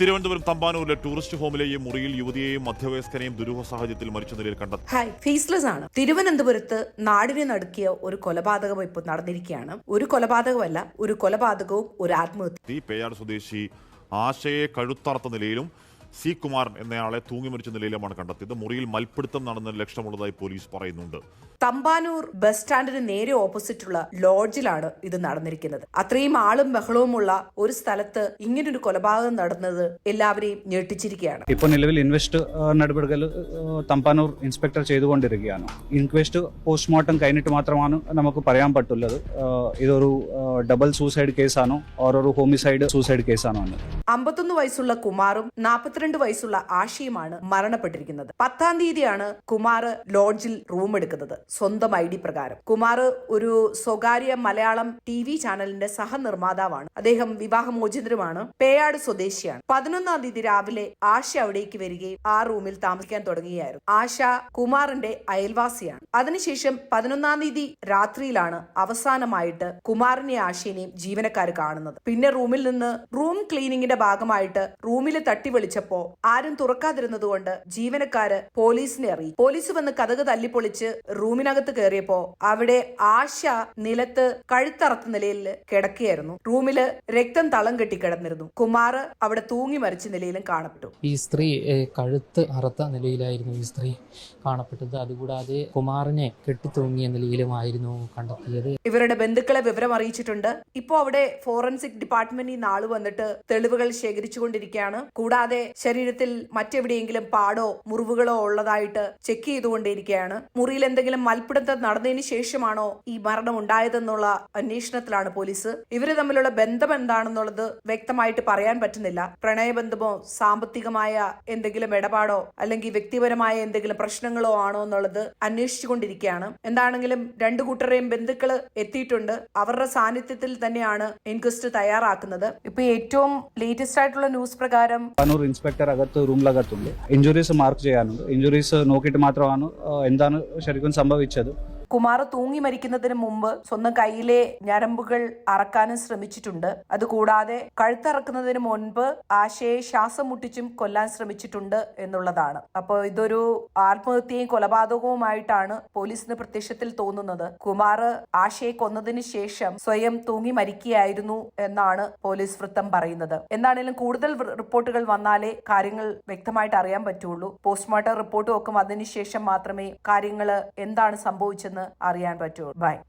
Thiruvananthapuram തമ്പാനൂരിലെ tourist ഹോമിലെയും മുറിയിൽ യുവതിയെയും മധ്യവയസ്കനെയും ദുരൂഹ സാഹചര്യത്തിൽ മരിച്ച നിലയിൽ കണ്ടെത്തി. ഫേസ്ലെസ് ആണ്. തിരുവനന്തപുരത്ത് നാടിനെ നടുക്കിയ ഒരു കൊലപാതകം ഇപ്പോൾ നടന്നിരിക്കുകയാണ്. ഒരു കൊലപാതകമല്ല, ഒരു കൊലപാതകവും ഒരു ആത്മഹത്യ. പേയാട് സ്വദേശി ആശയെ കഴുത്തറത്ത നിലയിലും സി കുമാരൻ എന്നയാളെ തൂങ്ങി മരിച്ച നിലയിലുമാണ് കണ്ടെത്തിയത്. മുറിയിൽ മൽപ്പിടുത്തം നടന്ന ലക്ഷ്യമുള്ളതായി പോലീസ് പറയുന്നുണ്ട്. തമ്പാനൂർ ബസ് സ്റ്റാൻഡിന് നേരെ ഓപ്പോസിറ്റുള്ള ലോഡ്ജിലാണ് ഇത് നടന്നിരിക്കുന്നത്. അത്രയും ആളും ബഹളവുമുള്ള ഒരു സ്ഥലത്ത് ഇങ്ങനൊരു കൊലപാതകം നടന്നത് എല്ലാവരെയും ഞെട്ടിച്ചിരിക്കുകയാണ്. ഇപ്പോൾ നിലവിൽ ഇൻക്വസ്റ്റ് നടപടികൾ തമ്പാനൂർ ഇൻസ്പെക്ടർ ചെയ്തുകൊണ്ടിരിക്കുകയാണ്. ഇൻക്വസ്റ്റ് പോസ്റ്റ്മോർട്ടം കഴിഞ്ഞിട്ട് മാത്രമാണ് നമുക്ക് പറയാൻ പറ്റുള്ളത് ഇതൊരു ഡബിൾ സൂസൈഡ് കേസാണോ ഒരു ഹോമിസൈഡ് സൂസൈഡ് കേസാണോ എന്ന്. 51 വയസ്സുള്ള കുമാറും 42 വയസ്സുള്ള ആശയുമാണ് മരണപ്പെട്ടിരിക്കുന്നത്. 10-ാം തീയതിയാണ് കുമാർ ലോഡ്ജിൽ റൂം എടുക്കുന്നത് സ്വന്തം ID പ്രകാരം. കുമാർ ഒരു സ്വകാര്യ മലയാളം TV ചാനലിന്റെ സഹനിർമ്മാതാവാണ്. അദ്ദേഹം വിവാഹമോചിതരുമാണ്. പേയാട് സ്വദേശിയാണ്. 11-ാം തീയതി രാവിലെ ആശ അവിടേക്ക് വരികയും ആ റൂമിൽ താമസിക്കാൻ തുടങ്ങുകയായിരുന്നു. ആശ കുമാറിന്റെ അയൽവാസിയാണ്. അതിനുശേഷം 11-ാം തീയതി രാത്രിയിലാണ് അവസാനമായിട്ട് കുമാറിനെ ആശയെയും ജീവനക്കാർ കാണുന്നത്. പിന്നെ റൂമിൽ നിന്ന് റൂം ക്ലീനിങ്ങിന്റെ ഭാഗമായിട്ട് റൂമിൽ തട്ടി വിളിച്ചപ്പോ ആരും തുറക്കാതിരുന്നത് കൊണ്ട് ജീവനക്കാര് പോലീസിനെ അറിയിച്ചു. പോലീസ് വന്ന് കതക് തല്ലിപ്പൊളിച്ച് റൂമിനകത്ത് കയറിയപ്പോ അവിടെ ആശ നിലത്ത് കഴുത്തറത്ത നിലയിൽ കിടക്കുകയായിരുന്നു. റൂമില് രക്തം തളം കെട്ടി കിടന്നിരുന്നു. കുമാർ അവിടെ തൂങ്ങി മരിച്ച നിലയിലും കാണപ്പെട്ടു. ഈ സ്ത്രീ കഴുത്ത് അറുത്ത നിലയിലായിരുന്നു ഈ സ്ത്രീ കാണപ്പെട്ടത്. അതുകൂടാതെ കുമാറിനെ കെട്ടിത്തൂങ്ങിയ നിലയിലുമായിരുന്നു കണ്ടെത്തിയത്. ഇവരുടെ ബന്ധുക്കളെ വിവരം അറിയിച്ചിട്ടുണ്ട്. ഇപ്പോ അവിടെ ഫോറൻസിക് ഡിപ്പാർട്ട്മെന്റിൽ നിന്ന് ആള് വന്നിട്ട് തെളിവുകൾ ശേഖരിച്ചുകൊണ്ടിരിക്കുകയാണ്. കൂടാതെ ശരീരത്തിൽ മറ്റെവിടെയെങ്കിലും പാടോ മുറിവുകളോ ഉള്ളതായിട്ട് ചെക്ക് ചെയ്തുകൊണ്ടിരിക്കുകയാണ്. മുറിയിൽ എന്തെങ്കിലും മൽപ്പിടുത്തം നടന്നതിന് ശേഷമാണോ ഈ മരണം ഉണ്ടായതെന്നുള്ള അന്വേഷണത്തിലാണ് പോലീസ്. ഇവര് തമ്മിലുള്ള ബന്ധം എന്താണെന്നുള്ളത് വ്യക്തമായിട്ട് പറയാൻ പറ്റുന്നില്ല. പ്രണയബന്ധമോ സാമ്പത്തികമായ എന്തെങ്കിലും ഇടപാടോ അല്ലെങ്കിൽ വ്യക്തിപരമായ എന്തെങ്കിലും പ്രശ്നങ്ങളോ ആണോ എന്നുള്ളത് അന്വേഷിച്ചുകൊണ്ടിരിക്കുകയാണ്. എന്താണെങ്കിലും രണ്ടു കൂട്ടരെയും ബന്ധുക്കള് എത്തിയിട്ടുണ്ട്. അവരുടെ സാന്നിധ്യത്തിൽ തന്നെയാണ് ഇൻക്വസ്റ്റ് തയ്യാറാക്കുന്നത്. ഇപ്പൊ ഏറ്റവും ലേറ്റസ്റ്റ് ആയിട്ടുള്ള ന്യൂസ് പ്രകാരം ഇൻസ്പെക്ടർ അകത്ത് റൂമിലകത്തുണ്ട്. ഇഞ്ചുറീസ് മാർക്ക് ചെയ്യാനുണ്ട്. ഇഞ്ചുറീസ് നോക്കിയിട്ട് മാത്രമാണ് എന്താണ് ശരിക്കും സംഭവിച്ചത്. കുമാർ തൂങ്ങി മരിക്കുന്നതിന് മുമ്പ് സ്വന്തം കയ്യിലെ ഞരമ്പുകൾ അറക്കാനും ശ്രമിച്ചിട്ടുണ്ട്. അതുകൂടാതെ കഴുത്തറക്കുന്നതിന് മുൻപ് ആശയെ ശ്വാസം മുട്ടിച്ചും കൊല്ലാൻ ശ്രമിച്ചിട്ടുണ്ട് എന്നുള്ളതാണ്. അപ്പോൾ ഇതൊരു ആത്മഹത്യയും കൊലപാതകവുമായിട്ടാണ് പോലീസിന് പ്രത്യക്ഷത്തിൽ തോന്നുന്നത്. കുമാർ ആശയെ കൊന്നതിന് ശേഷം സ്വയം തൂങ്ങി മരിക്കുകയായിരുന്നു എന്നാണ് പോലീസ് വൃത്തം പറയുന്നത്. എന്താണെങ്കിലും കൂടുതൽ റിപ്പോർട്ടുകൾ വന്നാലേ കാര്യങ്ങൾ വ്യക്തമായിട്ട് അറിയാൻ പറ്റുള്ളൂ. പോസ്റ്റ്മോർട്ടം റിപ്പോർട്ടും ഒക്കെ വന്നതിന് ശേഷം മാത്രമേ കാര്യങ്ങൾ എന്താണ് സംഭവിച്ചെന്ന് അറിയാൻ പറ്റുള്ളൂ. ബൈ.